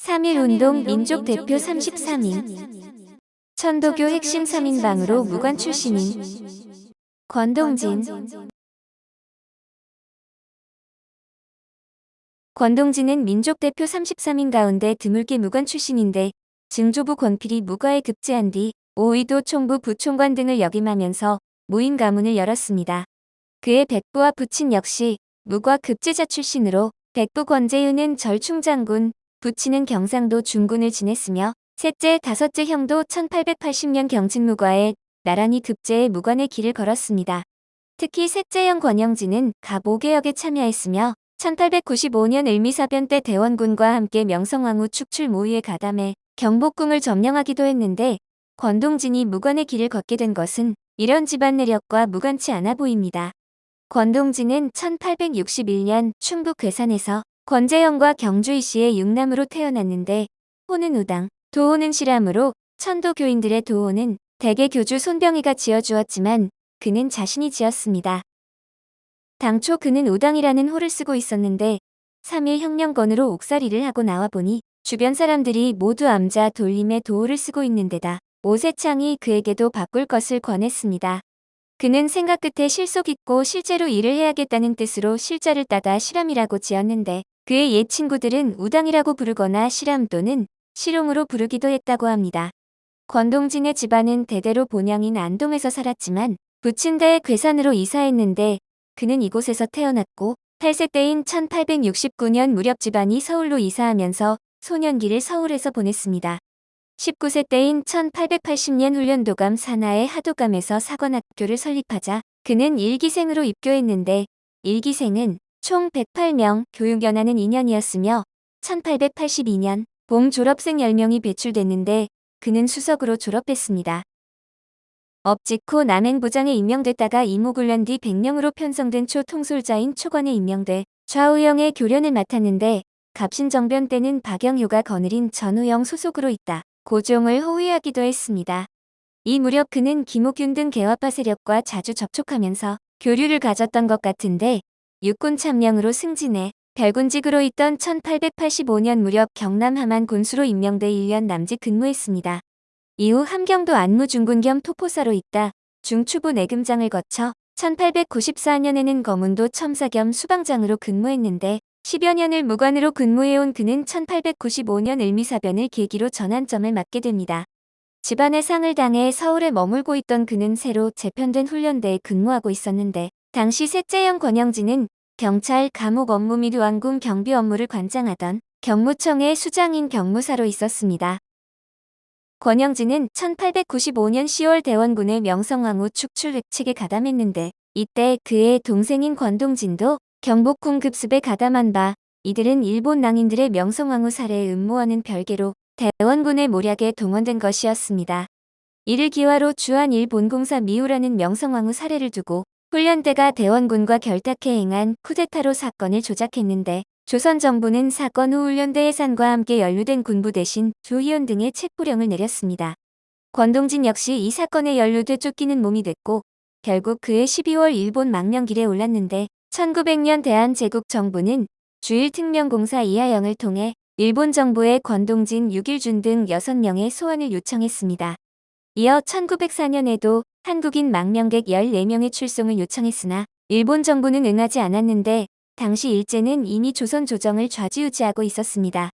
3.1운동 민족 대표 33인, 천도교 핵심 3인방으로 무관 출신인 권동진. 권동진은 민족 대표 33인 가운데 드물게 무관 출신인데 증조부 권필이 무과에 급제한 뒤 오의도 총부 부총관 등을 역임하면서 무인 가문을 열었습니다. 그의 백부와 부친 역시 무과 급제자 출신으로 백부 권재윤은 절충장군, 부친은 경상도 중군을 지냈으며 셋째, 다섯째 형도 1880년 경진무과에 나란히 급제해 무관의 길을 걸었습니다. 특히 셋째 형 권영진은 가보개혁에 참여했으며 1895년 을미사변 때 대원군과 함께 명성황후 축출 모의에 가담해 경복궁을 점령하기도 했는데 권동진이 무관의 길을 걷게 된 것은 이런 집안 내력과 무관치 않아 보입니다. 권동진은 1861년 충북 괴산에서 권재영과 경주이 씨의 육남으로 태어났는데 호는 우당, 도호는 실함으로 천도 교인들의 도호는 대개 교주 손병희가 지어주었지만 그는 자신이 지었습니다. 당초 그는 우당이라는 호를 쓰고 있었는데 3.1 혁명건으로 옥살이를 하고 나와보니 주변 사람들이 모두 암자 돌림의 도호를 쓰고 있는 데다 오세창이 그에게도 바꿀 것을 권했습니다. 그는 생각 끝에 실속 있고 실제로 일을 해야겠다는 뜻으로 실자를 따다 실함이라고 지었는데 그의 옛 친구들은 우당이라고 부르거나 실함 또는 실홍으로 부르기도 했다고 합니다. 권동진의 집안은 대대로 본향인 안동에서 살았지만 부친대에 괴산으로 이사했는데 그는 이곳에서 태어났고 8세 때인 1869년 무렵 집안이 서울로 이사하면서 소년기를 서울에서 보냈습니다. 19세 때인 1880년 훈련도감 산하의 하도감에서 사관학교를 설립하자 그는 일기생으로 입교했는데 일기생은 총 108명, 교육연하는 2년이었으며 1882년 봄 졸업생 10명이 배출됐는데 그는 수석으로 졸업했습니다. 업 직후 남행부장에 임명됐다가 임무훈련 뒤 100명으로 편성된 초통솔자인 초관에 임명돼 좌우영의 교련을 맡았는데 갑신정변 때는 박영효가 거느린 전우영 소속으로 있다 고종을 호위하기도 했습니다. 이 무렵 그는 김옥균 등 개화파 세력과 자주 접촉하면서 교류를 가졌던 것 같은데 육군 참령으로 승진해 별군직으로 있던 1885년 무렵 경남 함안 군수로 임명돼 1년 남짓 근무했습니다. 이후 함경도 안무중군 겸 토포사로 있다 중추부 내금장을 거쳐 1894년에는 거문도 첨사 겸 수방장으로 근무했는데 10여 년을 무관으로 근무해온 그는 1895년 을미사변을 계기로 전환점을 맞게 됩니다. 집안의 상을 당해 서울에 머물고 있던 그는 새로 재편된 훈련대에 근무하고 있었는데 당시 셋째 형 권영진은 경찰, 감옥 업무 및 왕궁 경비 업무를 관장하던 경무청의 수장인 경무사로 있었습니다. 권영진은 1895년 10월 대원군의 명성황후 축출 획책에 가담했는데 이때 그의 동생인 권동진도 경복궁 급습에 가담한 바 이들은 일본 낭인들의 명성황후 살해의 음모와는 별개로 대원군의 모략에 동원된 것이었습니다. 이를 기화로 주한 일본공사 미우라는 명성황후 살해를 두고 훈련대가 대원군과 결탁해 행한 쿠데타로 사건을 조작했는데 조선 정부는 사건 후 훈련대 해산과 함께 연루된 군부 대신 조희연 등의 체포령을 내렸습니다. 권동진 역시 이 사건에 연루돼 쫓기는 몸이 됐고 결국 그해 12월 일본 망명길에 올랐는데 1900년 대한제국정부는 주일특명공사 이하영을 통해 일본 정부에 권동진, 육일준 등 6명의 소환을 요청했습니다. 이어 1904년에도 한국인 망명객 14명의 출송을 요청했으나 일본 정부는 응하지 않았는데 당시 일제는 이미 조선 조정을 좌지우지하고 있었습니다.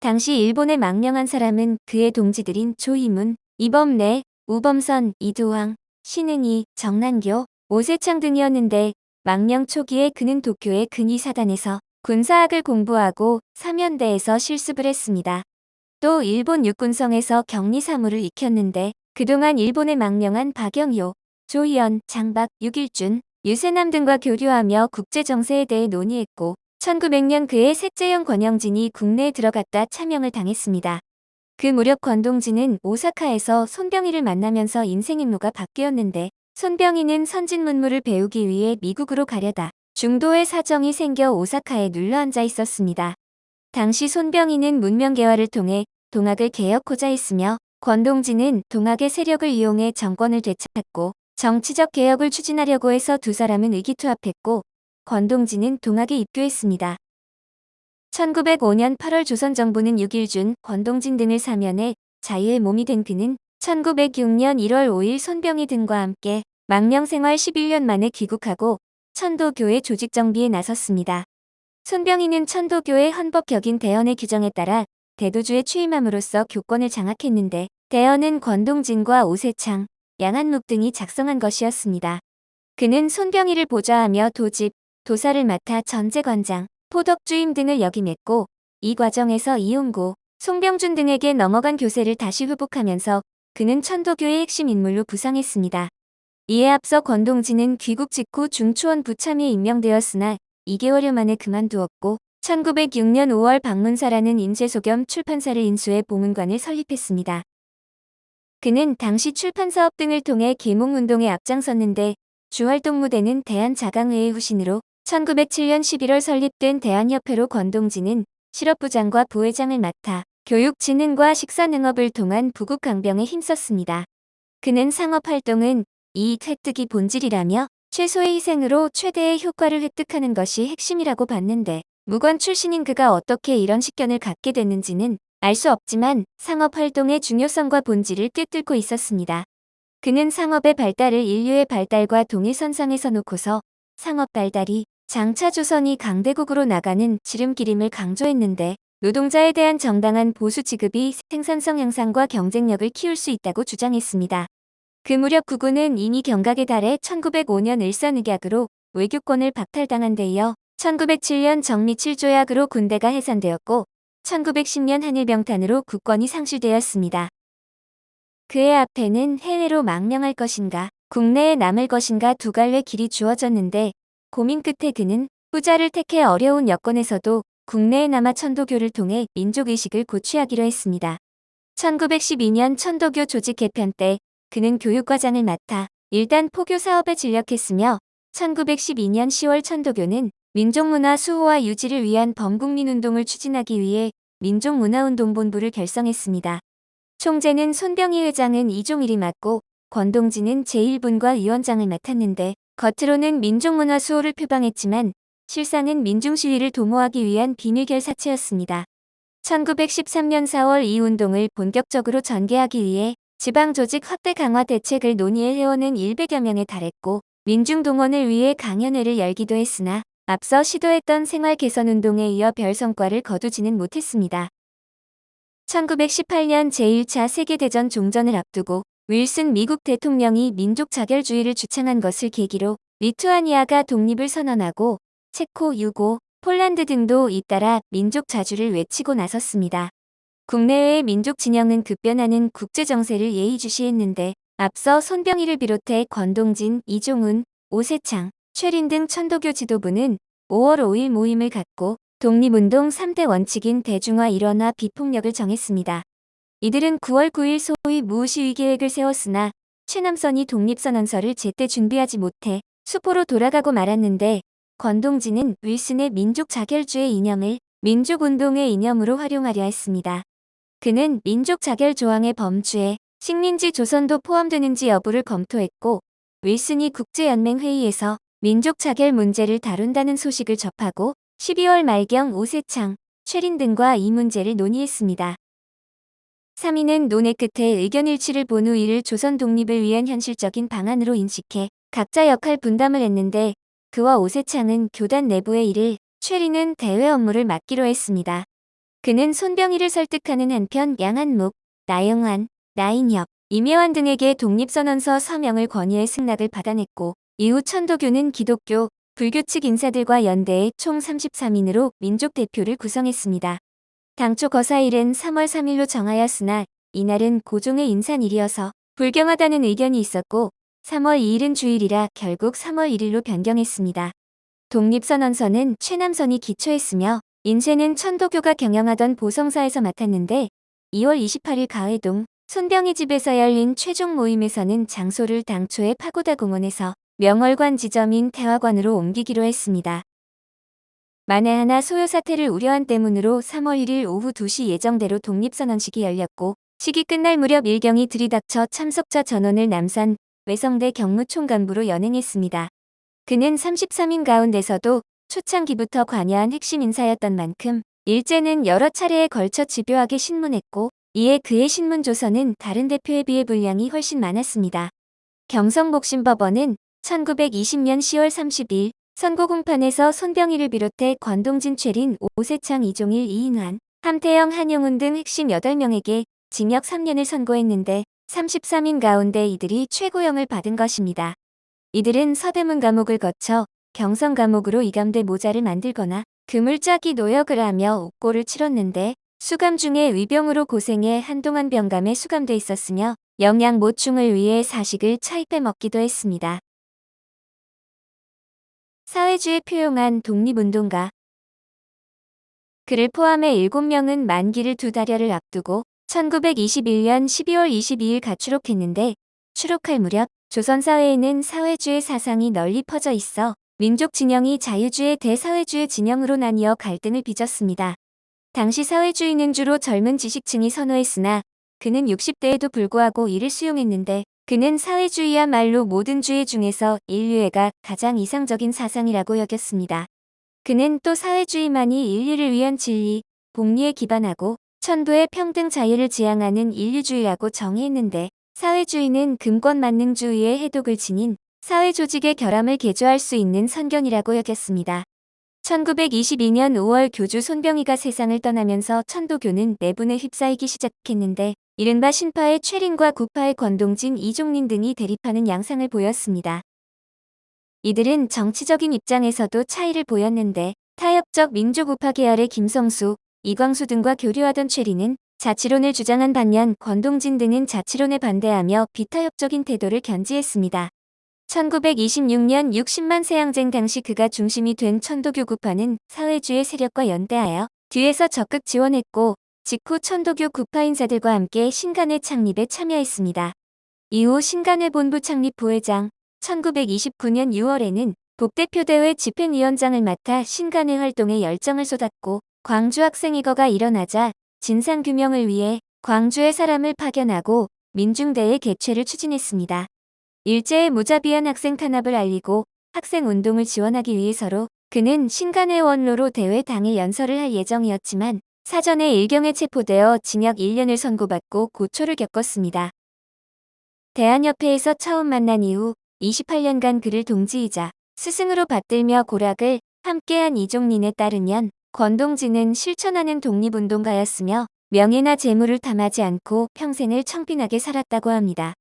당시 일본에 망명한 사람은 그의 동지들인 조희문, 이범래, 우범선, 이두황, 신은희, 정난교, 오세창 등이었는데 망명 초기에 그는 도쿄의 근위사단에서 군사학을 공부하고 사면대에서 실습을 했습니다. 또 일본 육군성에서 격리 사무를 익혔는데 그동안 일본에 망명한 박영효, 조희연, 장박, 육일준, 유세남 등과 교류하며 국제정세에 대해 논의했고 1900년 그의 셋째 형 권영진이 국내에 들어갔다 차명을 당했습니다. 그 무렵 권동진은 오사카에서 손병희를 만나면서 인생 임무가 바뀌었는데 손병희는 선진문물을 배우기 위해 미국으로 가려다 중도의 사정이 생겨 오사카에 눌러앉아 있었습니다. 당시 손병희는 문명개화를 통해 동학을 개혁하고자 했으며 권동진은 동학의 세력을 이용해 정권을 되찾고 정치적 개혁을 추진하려고 해서 두 사람은 의기투합했고 권동진은 동학에 입교했습니다. 1905년 8월 조선정부는 6.1준, 권동진 등을 사면해 자유의 몸이 된 그는 1906년 1월 5일 손병희 등과 함께 망명생활 11년 만에 귀국하고 천도교회 조직정비에 나섰습니다. 손병희는 천도교회 헌법격인 대헌의 규정에 따라 대도주에 취임함으로써 교권을 장악했는데 대헌은 권동진과 오세창, 양한묵 등이 작성한 것이었습니다. 그는 손병희를 보좌하며 도집, 도사를 맡아 전제관장, 포덕주임 등을 역임했고 이 과정에서 이용고, 송병준 등에게 넘어간 교세를 다시 회복하면서 그는 천도교의 핵심 인물로 부상했습니다. 이에 앞서 권동진은 귀국 직후 중추원 부참의에 임명되었으나 2개월여 만에 그만두었고 1906년 5월 박문사라는 인쇄소 겸 출판사를 인수해 봉은관을 설립했습니다. 그는 당시 출판사업 등을 통해 계몽운동에 앞장섰는데 주활동 무대는 대한자강회의 후신으로 1907년 11월 설립된 대한협회로 권동진은 실업부장과 부회장을 맡아 교육진흥과 식사능업을 통한 부국 강병에 힘썼습니다. 그는 상업활동은 이익 획득이 본질이라며 최소의 희생으로 최대의 효과를 획득하는 것이 핵심이라고 봤는데 무관 출신인 그가 어떻게 이런 식견을 갖게 됐는지는 알 수 없지만 상업활동의 중요성과 본질을 꿰뚫고 있었습니다. 그는 상업의 발달을 인류의 발달과 동일선상에 서놓고서 상업 발달이 장차 조선이 강대국으로 나가는 지름길임을 강조했는데 노동자에 대한 정당한 보수 지급이 생산성 향상과 경쟁력을 키울 수 있다고 주장했습니다. 그 무렵 국군은 이미 경각에 달해 1905년 을사늑약으로 외교권을 박탈당한 데 이어 1907년 정미칠조약으로 군대가 해산되었고 1910년 한일병탄으로 국권이 상실되었습니다. 그의 앞에는 해외로 망명할 것인가, 국내에 남을 것인가 두 갈래 길이 주어졌는데 고민 끝에 그는 후자를 택해 어려운 여건에서도 국내에 남아 천도교를 통해 민족의식을 고취하기로 했습니다. 1912년 천도교 조직 개편 때 그는 교육과장을 맡아 일단 포교 사업에 진력했으며 1912년 10월 천도교는 민족문화 수호와 유지를 위한 범국민운동을 추진하기 위해 민족문화운동본부를 결성했습니다. 총재는 손병희 회장은 이종일이 맡고 권동진은 제1분과 위원장을 맡았는데 겉으로는 민족문화 수호를 표방했지만 실상은 민중시위를 도모하기 위한 비밀결사체였습니다. 1913년 4월 이 운동을 본격적으로 전개하기 위해 지방조직 확대 강화 대책을 논의해 회원은 100여 명에 달했고 민중동원을 위해 강연회를 열기도 했으나 앞서 시도했던 생활 개선 운동에 이어 별 성과를 거두지는 못했습니다. 1918년 제1차 세계대전 종전을 앞두고 윌슨 미국 대통령이 민족 자결주의를 주창한 것을 계기로 리투아니아가 독립을 선언하고 체코, 유고, 폴란드 등도 잇따라 민족 자주를 외치고 나섰습니다. 국내외의 민족 진영은 급변하는 국제정세를 예의주시했는데 앞서 손병희를 비롯해 권동진, 이종훈, 오세창, 최린 등 천도교 지도부는 5월 5일 모임을 갖고 독립운동 3대 원칙인 대중화 일원화 비폭력을 정했습니다. 이들은 9월 9일 소위 무시위 계획을 세웠으나 최남선이 독립선언서를 제때 준비하지 못해 수포로 돌아가고 말았는데 권동진은 윌슨의 민족 자결주의 이념을 민족운동의 이념으로 활용하려 했습니다. 그는 민족 자결 조항의 범주에 식민지 조선도 포함되는지 여부를 검토했고 윌슨이 국제연맹 회의에서 민족 자결 문제를 다룬다는 소식을 접하고 12월 말경 오세창, 최린 등과 이 문제를 논의했습니다. 3인은 논의 끝에 의견 일치를 본 후 이를 조선 독립을 위한 현실적인 방안으로 인식해 각자 역할 분담을 했는데 그와 오세창은 교단 내부의 일을, 최린은 대외 업무를 맡기로 했습니다. 그는 손병희를 설득하는 한편 양한묵, 나영환, 나인협, 임혜환 등에게 독립선언서 서명을 건의해 승낙을 받아냈고 이후 천도교는 기독교, 불교 측 인사들과 연대해 총 33인으로 민족대표를 구성했습니다. 당초 거사일은 3월 3일로 정하였으나 이날은 고종의 인산일이어서 불경하다는 의견이 있었고 3월 2일은 주일이라 결국 3월 1일로 변경했습니다. 독립선언서는 최남선이 기초했으며 인쇄는 천도교가 경영하던 보성사에서 맡았는데 2월 28일 가회동 손병희 집에서 열린 최종 모임에서는 장소를 당초의 파고다 공원에서 명월관 지점인 태화관으로 옮기기로 했습니다. 만에 하나 소요 사태를 우려한 때문으로 3월 1일 오후 2시 예정대로 독립선언식이 열렸고 식이 끝날 무렵 일경이 들이닥쳐 참석자 전원을 남산 외성대 경무총간부로 연행했습니다. 그는 33인 가운데서도 초창기부터 관여한 핵심 인사였던 만큼 일제는 여러 차례에 걸쳐 집요하게 신문했고 이에 그의 신문조서는 다른 대표에 비해 분량이 훨씬 많았습니다. 경성복심법원은 1920년 10월 30일 선고공판에서 손병희를 비롯해 권동진, 최린, 오세창, 이종일, 이인환, 함태영, 한용운 등 핵심 8명에게 징역 3년을 선고했는데 33인 가운데 이들이 최고형을 받은 것입니다. 이들은 서대문 감옥을 거쳐 경성 감옥으로 이감돼 모자를 만들거나 그물짜기 노역을 하며 옥고를 치렀는데 수감 중에 의병으로 고생해 한동안 병감에 수감돼 있었으며 영양 보충을 위해 사식을 차입해 먹기도 했습니다. 사회주의 표용한 독립운동가. 그를 포함해 7명은 만기를 2달여를 앞두고 1921년 12월 22일 가출옥했는데 추록할 무렵 조선 사회에는 사회주의 사상이 널리 퍼져 있어 민족 진영이 자유주의 대사회주의 진영으로 나뉘어 갈등을 빚었습니다. 당시 사회주의는 주로 젊은 지식층이 선호했으나 그는 60대에도 불구하고 이를 수용했는데 그는 사회주의야말로 모든 주의 중에서 인류애가 가장 이상적인 사상이라고 여겼습니다. 그는 또 사회주의만이 인류를 위한 진리, 복리에 기반하고 천부의 평등 자유를 지향하는 인류주의라고 정의했는데 사회주의는 금권만능주의의 해독을 지닌 사회조직의 결함을 개조할 수 있는 선견이라고 여겼습니다. 1922년 5월 교주 손병희가 세상을 떠나면서 천도교는 내분에 휩싸이기 시작했는데 이른바 신파의 최린과 구파의 권동진, 이종린 등이 대립하는 양상을 보였습니다. 이들은 정치적인 입장에서도 차이를 보였는데 타협적 민족우파 계열의 김성수, 이광수 등과 교류하던 최린은 자치론을 주장한 반면 권동진 등은 자치론에 반대하며 비타협적인 태도를 견지했습니다. 1926년 60만 세항쟁 당시 그가 중심이 된 천도교 구파는 사회주의 세력과 연대하여 뒤에서 적극 지원했고 직후 천도교 구파 인사들과 함께 신간회 창립에 참여했습니다. 이후 신간회 본부 창립 부회장, 1929년 6월에는 복대표대회 집행위원장을 맡아 신간회 활동에 열정을 쏟았고 광주 학생이거가 일어나자 진상규명을 위해 광주에 사람을 파견하고 민중대회 개최를 추진했습니다. 일제의 무자비한 학생 탄압을 알리고 학생운동을 지원하기 위해서로 그는 신간회 원로로 대회 당일 연설을 할 예정이었지만 사전에 일경에 체포되어 징역 1년을 선고받고 고초를 겪었습니다. 대한협회에서 처음 만난 이후 28년간 그를 동지이자 스승으로 받들며 고락을 함께한 이종린에 따르면 권동진은 실천하는 독립운동가였으며 명예나 재물을 탐하지 않고 평생을 청빈하게 살았다고 합니다.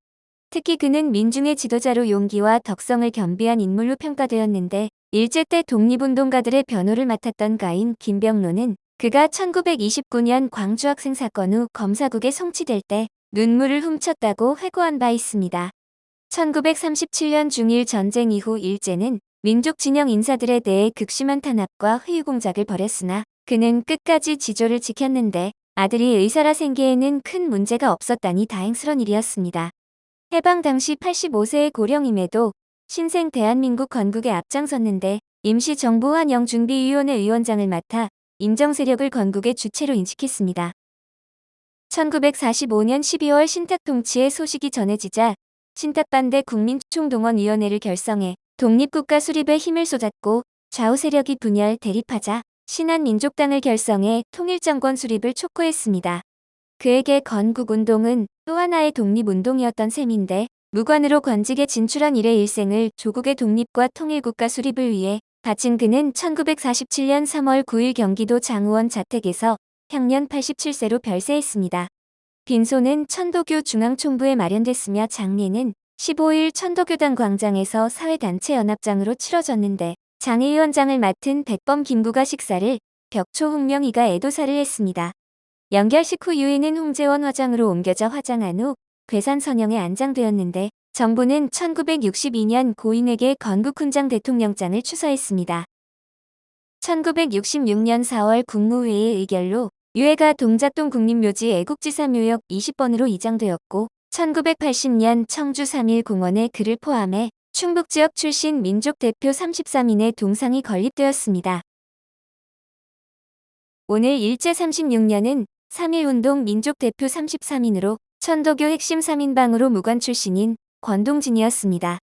특히 그는 민중의 지도자로 용기와 덕성을 겸비한 인물로 평가되었는데 일제 때 독립운동가들의 변호를 맡았던 가인 김병로는 그가 1929년 광주 학생 사건 후 검사국에 송치될 때 눈물을 훔쳤다고 회고한 바 있습니다. 1937년 중일 전쟁 이후 일제는 민족 진영 인사들에 대해 극심한 탄압과 회유 공작을 벌였으나 그는 끝까지 지조를 지켰는데 아들이 의사라 생계에는 큰 문제가 없었다니 다행스런 일이었습니다. 해방 당시 85세의 고령임에도 신생 대한민국 건국에 앞장섰는데 임시정부 환영준비위원회 위원장을 맡아 임정세력을 건국의 주체로 인식했습니다. 1945년 12월 신탁 통치의 소식이 전해지자 신탁반대 국민총동원위원회를 결성해 독립국가 수립에 힘을 쏟았고 좌우 세력이 분열 대립하자 신한민족당을 결성해 통일정권 수립을 촉구했습니다. 그에게 건국운동은 또 하나의 독립운동이었던 셈인데 무관으로 관직에 진출한 이래 일생을 조국의 독립과 통일국가 수립을 위해 바친 그는 1947년 3월 9일 경기도 장우원 자택에서 향년 87세로 별세했습니다. 빈소는 천도교 중앙총부에 마련됐으며 장례는 15일 천도교당 광장에서 사회단체 연합장으로 치러졌는데 장례위원장을 맡은 백범 김구가 식사를 벽초 홍명희가 애도사를 했습니다. 연결식 후 유해는 홍제원 화장으로 옮겨져 화장한 후 괴산 선영에 안장되었는데 정부는 1962년 고인에게 건국훈장 대통령장을 추서했습니다. 1966년 4월 국무회의 의결로 유해가 동작동 국립묘지 애국지사 묘역 20번으로 이장되었고 1980년 청주 3.1 공원에 그를 포함해 충북지역 출신 민족대표 33인의 동상이 건립되었습니다. 오늘 일제 36년은 3.1운동 민족대표 33인으로 천도교 핵심 3인방으로 무관 출신인 권동진이었습니다.